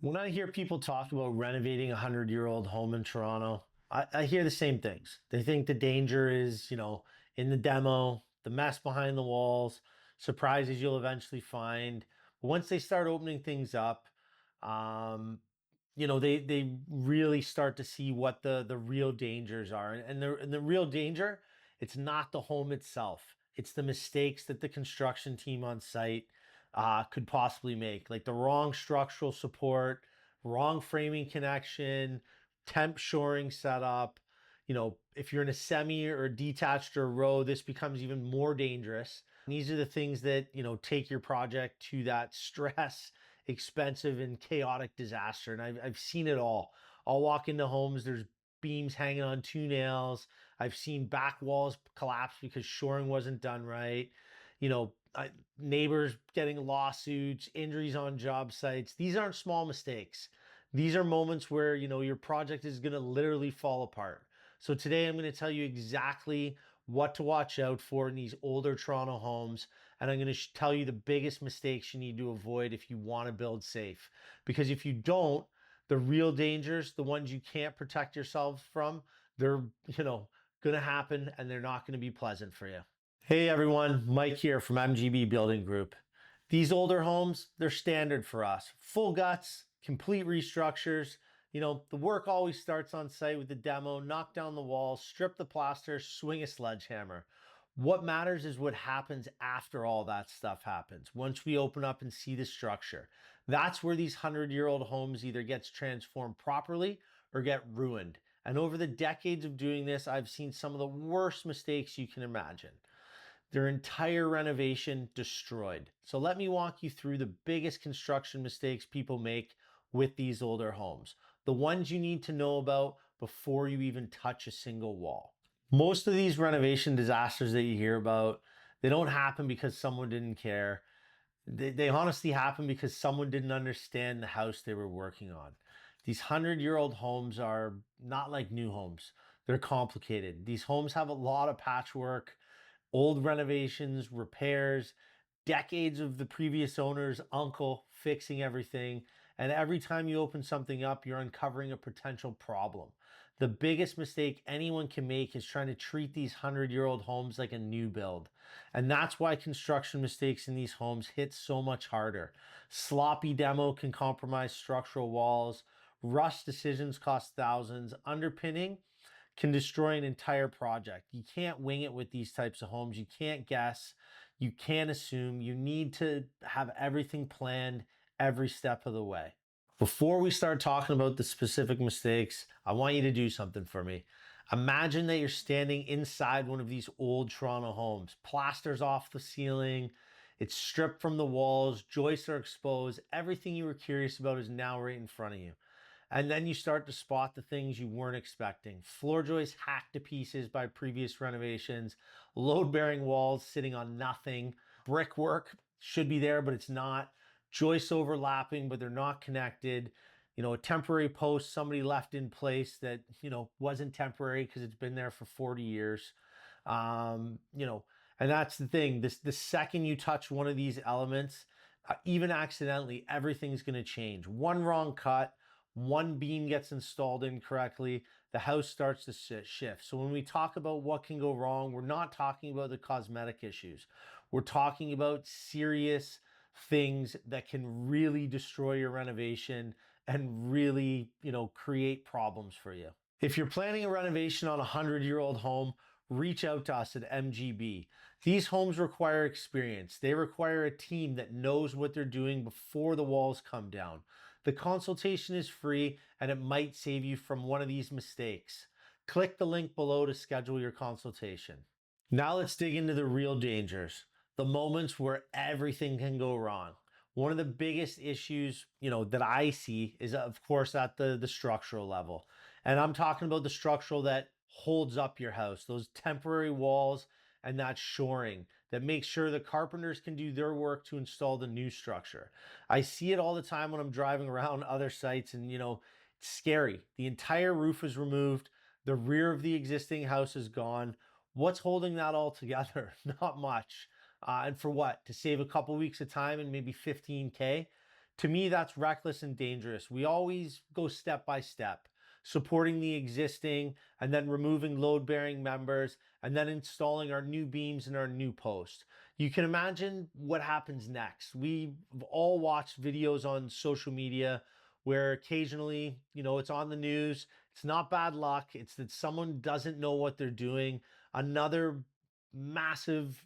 When I hear people talk about renovating a 100-year-old home in Toronto, I hear the same things. They think the danger is, in the demo, the mess behind the walls, surprises you'll eventually find. But once they start opening things up, um, they really start to see what the real dangers are. And the real danger, it's not the home itself. It's the mistakes that the construction team on site could possibly make, like the wrong structural support, wrong framing connection, temp shoring setup. If you're in a semi or detached or row, this becomes even more dangerous. And these are the things that, take your project to that stress, expensive, and chaotic disaster. And I've seen it all. I'll walk into homes, there's beams hanging on two nails. I've seen back walls collapse because shoring wasn't done right. Neighbors getting lawsuits, injuries on job sites. These aren't small mistakes. These are moments where, your project is going to literally fall apart. So today I'm going to tell you exactly what to watch out for in these older Toronto homes. And I'm going to tell you the biggest mistakes you need to avoid if you want to build safe. Because if you don't, the real dangers, the ones you can't protect yourself from, they're, going to happen and they're not going to be pleasant for you. Hey everyone, Mike here from MGB Building Group. These older homes, they're standard for us. Full guts, complete restructures. The work always starts on site with the demo, knock down the walls, strip the plaster, swing a sledgehammer. What matters is what happens after all that stuff happens. Once we open up and see the structure, that's where these 100-year-old homes either gets transformed properly or get ruined. And over the decades of doing this, I've seen some of the worst mistakes you can imagine. Their entire renovation destroyed. So let me walk you through the biggest construction mistakes people make with these older homes. The ones you need to know about before you even touch a single wall. Most of these renovation disasters that you hear about, they don't happen because someone didn't care. They honestly happen because someone didn't understand the house they were working on. These 100-year-old homes are not like new homes. They're complicated. These homes have a lot of patchwork, old renovations, repairs, decades of the previous owner's uncle fixing everything. And every time you open something up, you're uncovering a potential problem. The biggest mistake anyone can make is trying to treat these 100-year-old homes like a new build. And that's why construction mistakes in these homes hit so much harder. Sloppy demo can compromise structural walls. Rush decisions cost thousands. Underpinning can destroy an entire project. You can't wing it with these types of homes. You can't guess. You can't assume. You need to have everything planned every step of the way. Before we start talking about the specific mistakes, I want you to do something for me. Imagine that you're standing inside one of these old Toronto homes. Plaster's off the ceiling. It's stripped from the walls. Joists are exposed. Everything you were curious about is now right in front of you. And then you start to spot the things you weren't expecting. Floor joists hacked to pieces by previous renovations, load-bearing walls sitting on nothing, brickwork should be there, but it's not, joists overlapping, but they're not connected, a temporary post somebody left in place that, wasn't temporary because it's been there for 40 years. And that's the thing, the second you touch one of these elements, even accidentally, everything's going to change. One wrong cut, one beam gets installed incorrectly, the house starts to shift. So when we talk about what can go wrong, we're not talking about the cosmetic issues. We're talking about serious things that can really destroy your renovation and really, create problems for you. If you're planning a renovation on a 100-year-old home, reach out to us at MGB. These homes require experience. They require a team that knows what they're doing before the walls come down. The consultation is free and it might save you from one of these mistakes. Click the link below to schedule your consultation. Now let's dig into the real dangers, the moments where everything can go wrong. One of the biggest issues, that I see is, of course, at the structural level. And I'm talking about the structural that holds up your house, those temporary walls and that shoring that makes sure the carpenters can do their work to install the new structure. I see it all the time when I'm driving around other sites and, it's scary. The entire roof is removed. The rear of the existing house is gone. What's holding that all together? Not much. And for what? To save a couple weeks of time and maybe 15K? To me, that's reckless and dangerous. We always go step by step, supporting the existing and then removing load bearing members and then installing our new beams and our new post. You can imagine what happens next. We've all watched videos on social media where occasionally, it's on the news. It's not bad luck. It's that someone doesn't know what they're doing. Another massive,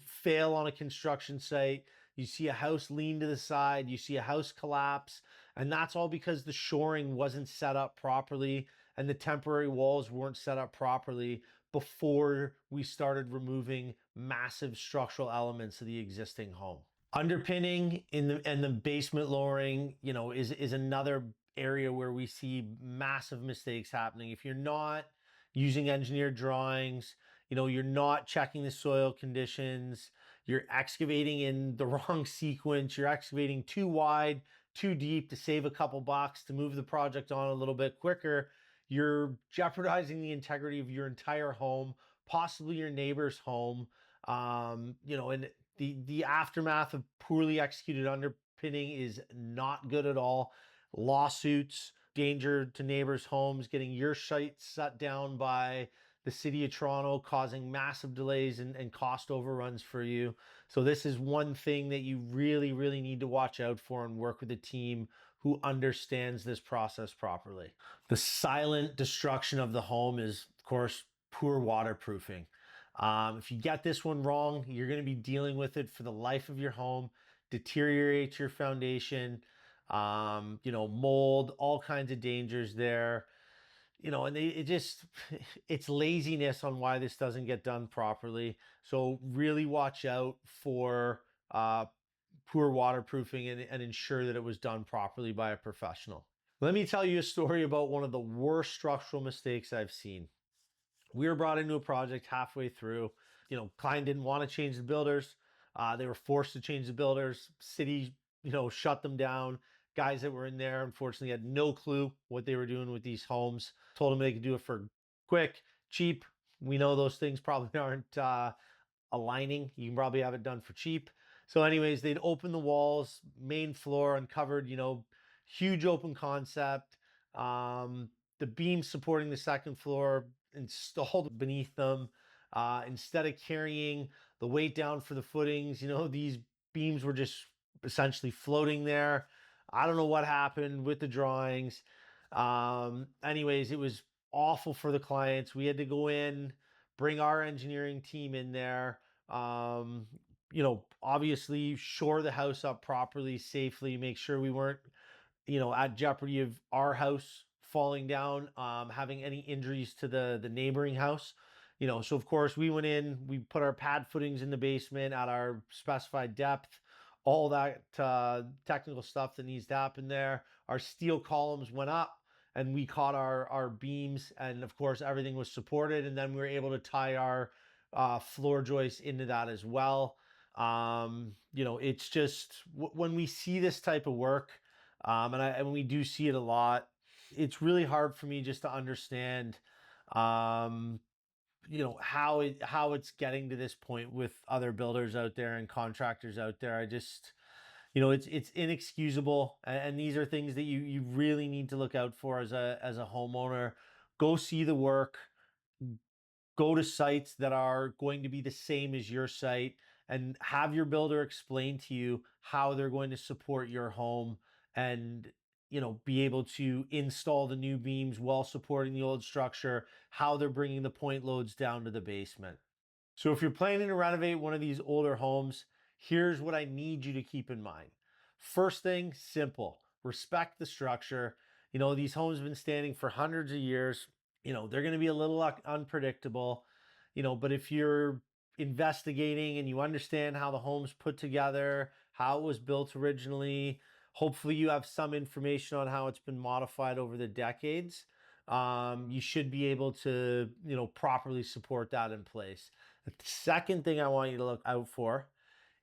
fail on a construction site. You see a house lean to the side, you see a house collapse, and that's all because the shoring wasn't set up properly and the temporary walls weren't set up properly before we started removing massive structural elements of the existing home. Underpinning in the and the basement lowering, is another area where we see massive mistakes happening. If you're not using engineered drawings, you're not checking the soil conditions, you're excavating in the wrong sequence, you're excavating too wide, too deep to save a couple bucks to move the project on a little bit quicker, you're jeopardizing the integrity of your entire home, possibly your neighbor's home. And the aftermath of poorly executed underpinning is not good at all. Lawsuits, danger to neighbors' homes, getting your site shut down by the city of Toronto, causing massive delays and cost overruns for you. So this is one thing that you really, really need to watch out for and work with a team who understands this process properly. The silent destruction of the home is, of course, poor waterproofing. If you get this one wrong, you're going to be dealing with it for the life of your home, deteriorates your foundation, mold, all kinds of dangers there. And it's laziness on why this doesn't get done properly. So really watch out for poor waterproofing and ensure that it was done properly by a professional. Let me tell you a story about one of the worst structural mistakes I've seen. We were brought into a project halfway through. Client didn't want to change the builders. They were forced to change the builders. City, shut them down. Guys that were in there, unfortunately, had no clue what they were doing with these homes. Told them they could do it for quick, cheap. We know those things probably aren't aligning. You can probably have it done for cheap. So anyways, they'd open the walls, main floor, uncovered, huge open concept. The beams supporting the second floor installed beneath them. Instead of carrying the weight down for the footings, these beams were just essentially floating there. I don't know what happened with the drawings. Anyways, it was awful for the clients. We had to go in, bring our engineering team in there, obviously shore the house up properly, safely, make sure we weren't, at jeopardy of our house falling down, having any injuries to the neighboring house. So of course we went in, we put our pad footings in the basement at our specified depth, all that technical stuff that needs to happen there. Our steel columns went up and we caught our beams, and of course everything was supported, and then we were able to tie our floor joists into that as well. It's just when we see this type of work, and we do see it a lot, it's really hard for me just to understand how it's getting to this point with other builders out there and contractors out there. I just, it's inexcusable, and these are things that you really need to look out for as a homeowner. Go see the work, go to sites that are going to be the same as your site, and have your builder explain to you how they're going to support your home, and be able to install the new beams while supporting the old structure, how they're bringing the point loads down to the basement. So if you're planning to renovate one of these older homes, here's what I need you to keep in mind. First thing, simple: respect the structure. These homes have been standing for hundreds of years. They're going to be a little unpredictable, but if you're investigating and you understand how the home's put together, how it was built originally, hopefully you have some information on how it's been modified over the decades, you should be able to, properly support that in place. The second thing I want you to look out for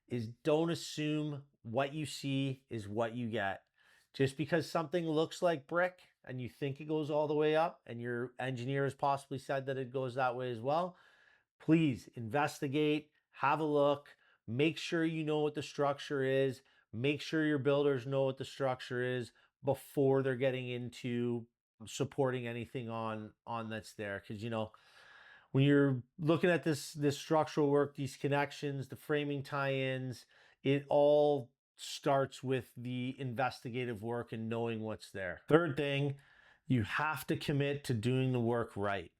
is don't assume what you see is what you get. Just because something looks like brick and you think it goes all the way up, and your engineer has possibly said that it goes that way as well, please investigate, have a look, make sure you know what the structure is, Make sure your builders know what the structure is before they're getting into supporting anything on that's there. Because when you're looking at this structural work, these connections, the framing tie-ins, it all starts with the investigative work and knowing what's there. Third thing, you have to commit to doing the work right.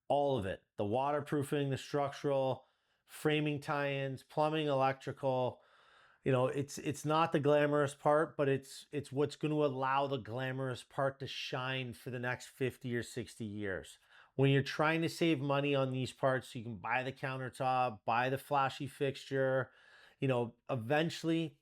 All of it. The waterproofing, the structural, framing tie-ins, plumbing, electrical. It's not the glamorous part, but it's what's going to allow the glamorous part to shine for the next 50 or 60 years. When you're trying to save money on these parts, so you can buy the countertop, buy the flashy fixture, eventually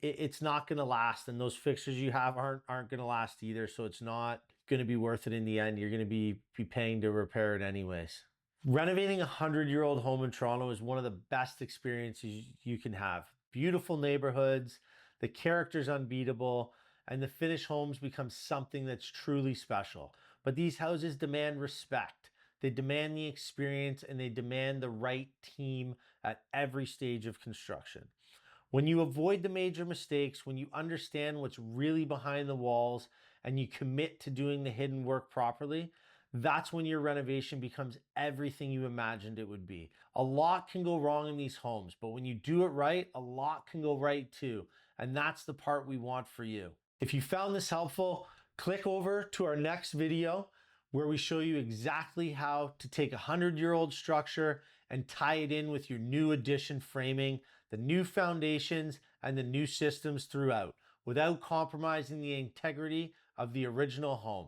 it's not going to last, and those fixtures you have aren't going to last either. So it's not going to be worth it in the end. You're going to be paying to repair it anyways. Renovating a 100-year-old home in Toronto is one of the best experiences you can have. Beautiful neighborhoods, the character's unbeatable, and the finished homes become something that's truly special. But these houses demand respect. They demand the experience, and they demand the right team at every stage of construction. When you avoid the major mistakes, when you understand what's really behind the walls, and you commit to doing the hidden work properly, that's when your renovation becomes everything you imagined it would be. A lot can go wrong in these homes, but when you do it right, a lot can go right too. And that's the part we want for you. If you found this helpful, click over to our next video where we show you exactly how to take a 100-year-old structure and tie it in with your new addition framing, the new foundations, and the new systems throughout, without compromising the integrity of the original home.